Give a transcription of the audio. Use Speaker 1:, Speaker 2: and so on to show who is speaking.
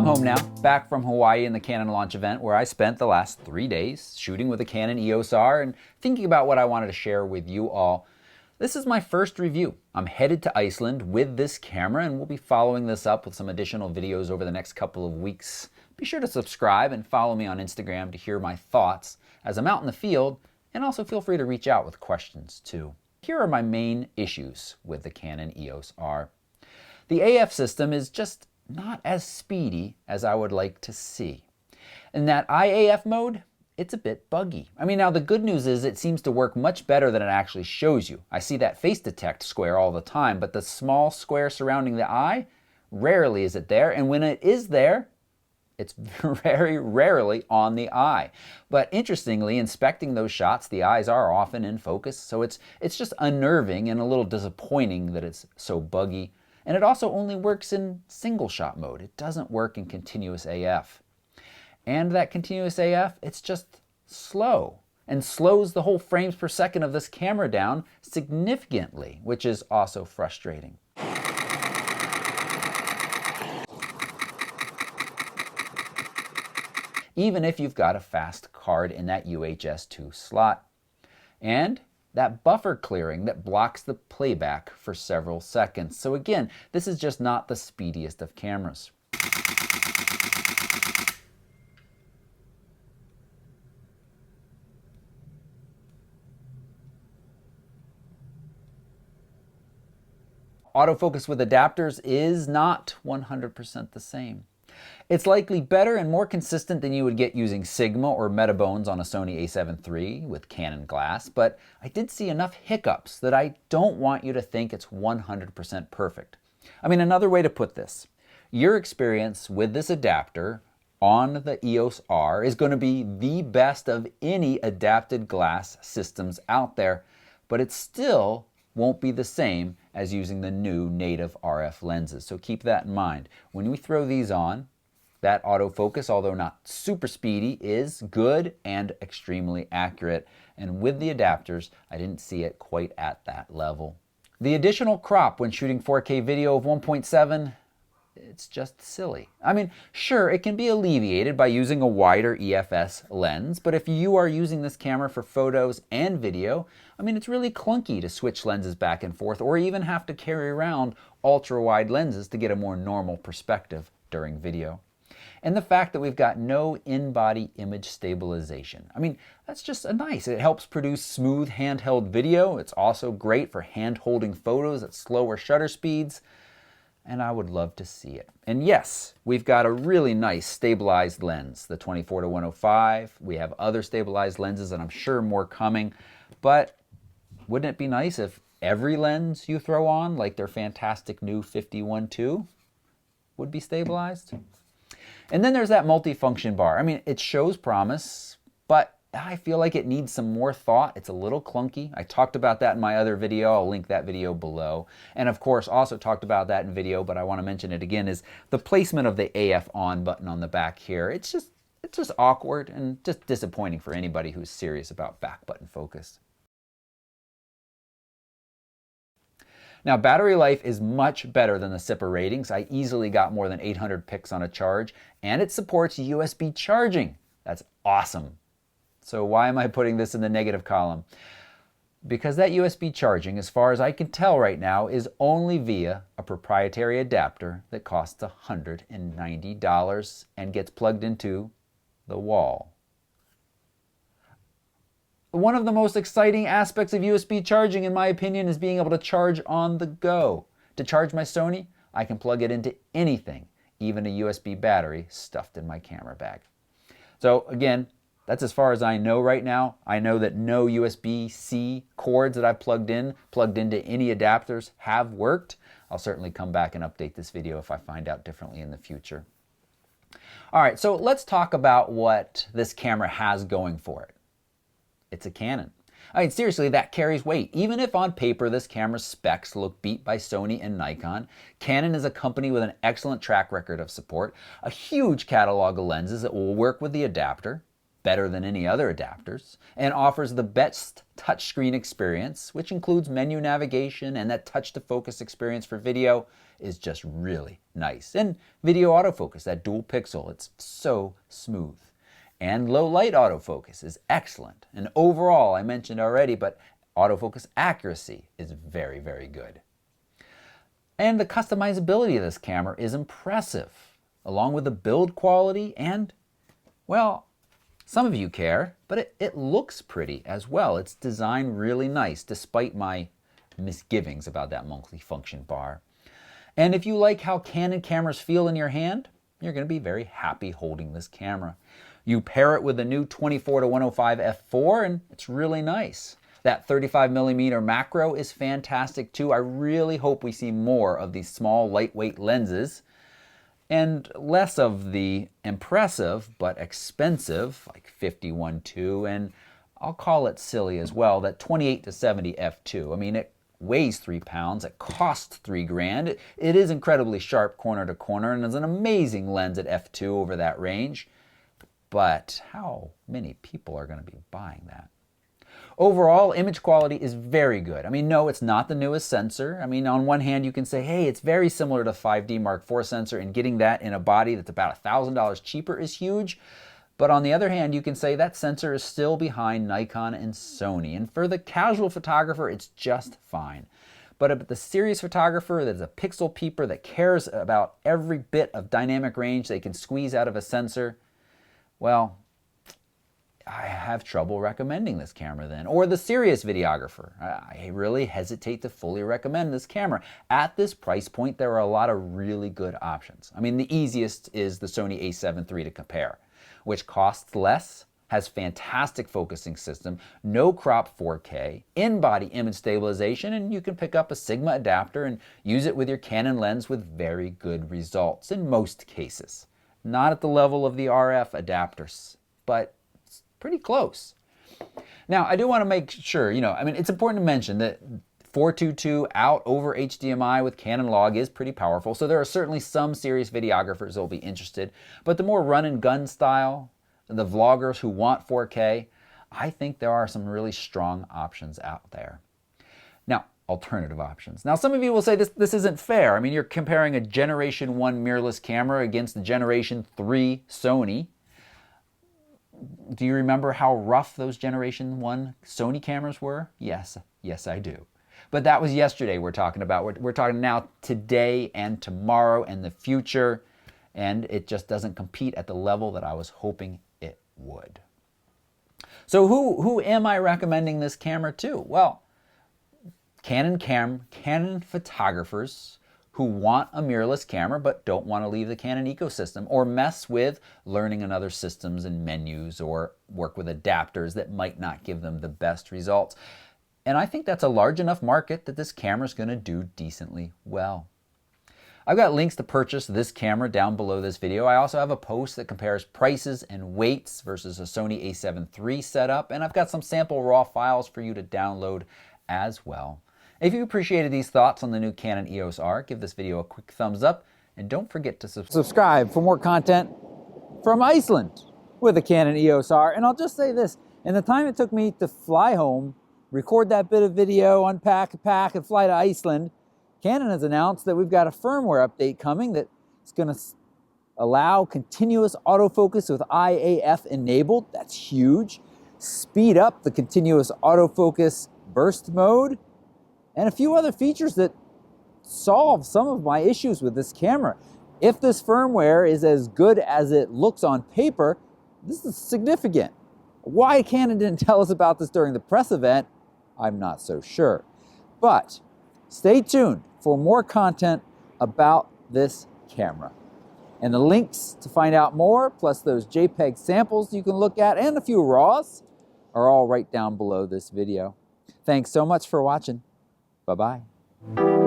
Speaker 1: I'm home now, back from Hawaii in the Canon launch event where I spent the last 3 days shooting with a Canon EOS R and thinking about what I wanted to share with you all. This is my first review. I'm headed to Iceland with this camera and we'll be following this up with some additional videos over the next couple of weeks. Be sure to subscribe and follow me on Instagram to hear my thoughts as I'm out in the field, and also feel free to reach out with questions too. Here are my main issues with the Canon EOS R. The AF system is just not as speedy as I would like to see. In that IAF mode, it's a bit buggy. I mean, now the good news is it seems to work much better than it actually shows you. I see that face detect square all the time, but the small square surrounding the eye, rarely is it there, and when it is there, it's very rarely on the eye. But interestingly, inspecting those shots, the eyes are often in focus, so it's just unnerving and a little disappointing that it's so buggy. And it also only works in single shot mode. It doesn't work in continuous AF. And that continuous AF, it's just slow and slows the whole frames per second of this camera down significantly, which is also frustrating. Even if you've got a fast card in that UHS-2 slot. And that buffer clearing that blocks the playback for several seconds. So again, this is just not the speediest of cameras. Autofocus with adapters is not 100% the same. It's likely better and more consistent than you would get using Sigma or Metabones on a Sony a7 III with Canon glass, but I did see enough hiccups that I don't want you to think it's 100% perfect. I mean, another way to put this, your experience with this adapter on the EOS R is going to be the best of any adapted glass systems out there, but it still won't be the same as using the new native RF lenses. So keep that in mind. When we throw these on, that autofocus, although not super speedy, is good and extremely accurate. And with the adapters, I didn't see it quite at that level. The additional crop when shooting 4K video of 1.7, it's just silly. I mean, sure, it can be alleviated by using a wider EFS lens, but if you are using this camera for photos and video, I mean, it's really clunky to switch lenses back and forth or even have to carry around ultra-wide lenses to get a more normal perspective during video. And the fact that we've got no in-body image stabilization. I mean, that's just nice. It helps produce smooth handheld video. It's also great for hand-holding photos at slower shutter speeds. And I would love to see it. And yes, we've got a really nice stabilized lens, the 24-105. We have other stabilized lenses and I'm sure more coming. But wouldn't it be nice if every lens you throw on, like their fantastic new 51.2, would be stabilized? And then there's that multifunction bar. I mean, it shows promise, but I feel like it needs some more thought. It's a little clunky. I talked about that in my other video. I'll link that video below. And of course, also talked about that in video, but I want to mention it again, is the placement of the AF on button on the back here. It's just awkward and just disappointing for anybody who's serious about back button focus. Now, battery life is much better than the SIPR ratings. I easily got more than 800 pics on a charge, and it supports USB charging. That's awesome. So why am I putting this in the negative column? Because that USB charging, as far as I can tell right now, is only via a proprietary adapter that costs $190 and gets plugged into the wall. One of the most exciting aspects of USB charging, in my opinion, is being able to charge on the go. To charge my Sony, I can plug it into anything, even a USB battery stuffed in my camera bag. So again, that's as far as I know right now. I know that no USB-C cords that I've plugged into any adapters have worked. I'll certainly come back and update this video if I find out differently in the future. All right, so let's talk about what this camera has going for it. It's a Canon. I mean, seriously, that carries weight. Even if on paper this camera's specs look beat by Sony and Nikon, Canon is a company with an excellent track record of support, a huge catalog of lenses that will work with the adapter, better than any other adapters, and offers the best touchscreen experience, which includes menu navigation, and that touch-to-focus experience for video is just really nice. And video autofocus, that dual pixel, it's so smooth. And low light autofocus is excellent. And overall, I mentioned already, but autofocus accuracy is very, very good. And the customizability of this camera is impressive, along with the build quality and, well, some of you care, but it looks pretty as well. It's designed really nice, despite my misgivings about that multi-function bar. And if you like how Canon cameras feel in your hand, you're going to be very happy holding this camera. You pair it with the new 24-105 f4 and it's really nice. That 35mm macro is fantastic too. I really hope we see more of these small, lightweight lenses and less of the impressive but expensive, like 51.2, and I'll call it silly as well, that 28-70 f2. I mean, it weighs 3 pounds, it costs $3,000. It is incredibly sharp corner to corner and is an amazing lens at f2 over that range. But how many people are going to be buying that? Overall, image quality is very good. I mean, no, it's not the newest sensor. I mean, on one hand, you can say, hey, it's very similar to 5D Mark IV sensor, and getting that in a body that's about $1,000 cheaper is huge. But on the other hand, you can say that sensor is still behind Nikon and Sony. And for the casual photographer, it's just fine. But the serious photographer that's a pixel peeper that cares about every bit of dynamic range they can squeeze out of a sensor, well, I have trouble recommending this camera then. Or the serious videographer. I really hesitate to fully recommend this camera. At this price point, there are a lot of really good options. I mean, the easiest is the Sony a7 III to compare, which costs less, has fantastic focusing system, no crop 4K, in-body image stabilization, and you can pick up a Sigma adapter and use it with your Canon lens with very good results in most cases. Not at the level of the RF adapters, but pretty close. Now, I do want to make sure, I mean, it's important to mention that 422 out over HDMI with Canon log is pretty powerful, so there are certainly some serious videographers that will be interested, but the more run and gun style, the vloggers who want 4K, I think there are some really strong options out there. Now, alternative options. Now, some of you will say this isn't fair. I mean, you're comparing a Generation 1 mirrorless camera against the Generation 3 Sony. Do you remember how rough those Generation 1 Sony cameras were? Yes, I do. But that was yesterday we're talking about. We're talking now today and tomorrow and the future, and it just doesn't compete at the level that I was hoping it would. So who am I recommending this camera to? Well, Canon photographers who want a mirrorless camera but don't want to leave the Canon ecosystem or mess with learning another systems and menus or work with adapters that might not give them the best results. And I think that's a large enough market that this camera is going to do decently well. I've got links to purchase this camera down below this video. I also have a post that compares prices and weights versus a Sony a7 III setup, and I've got some sample raw files for you to download as well. If you appreciated these thoughts on the new Canon EOS R, give this video a quick thumbs up, and don't forget to subscribe for more content from Iceland with the Canon EOS R. And I'll just say this, in the time it took me to fly home, record that bit of video, unpack, pack, and fly to Iceland, Canon has announced that we've got a firmware update coming that's going to allow continuous autofocus with IAF enabled. That's huge. Speed up the continuous autofocus burst mode, and a few other features that solve some of my issues with this camera. If this firmware is as good as it looks on paper, this is significant. Why Canon didn't tell us about this during the press event, I'm not so sure. But stay tuned for more content about this camera. And the links to find out more, plus those JPEG samples you can look at, and a few RAWs, are all right down below this video. Thanks so much for watching. Bye-bye.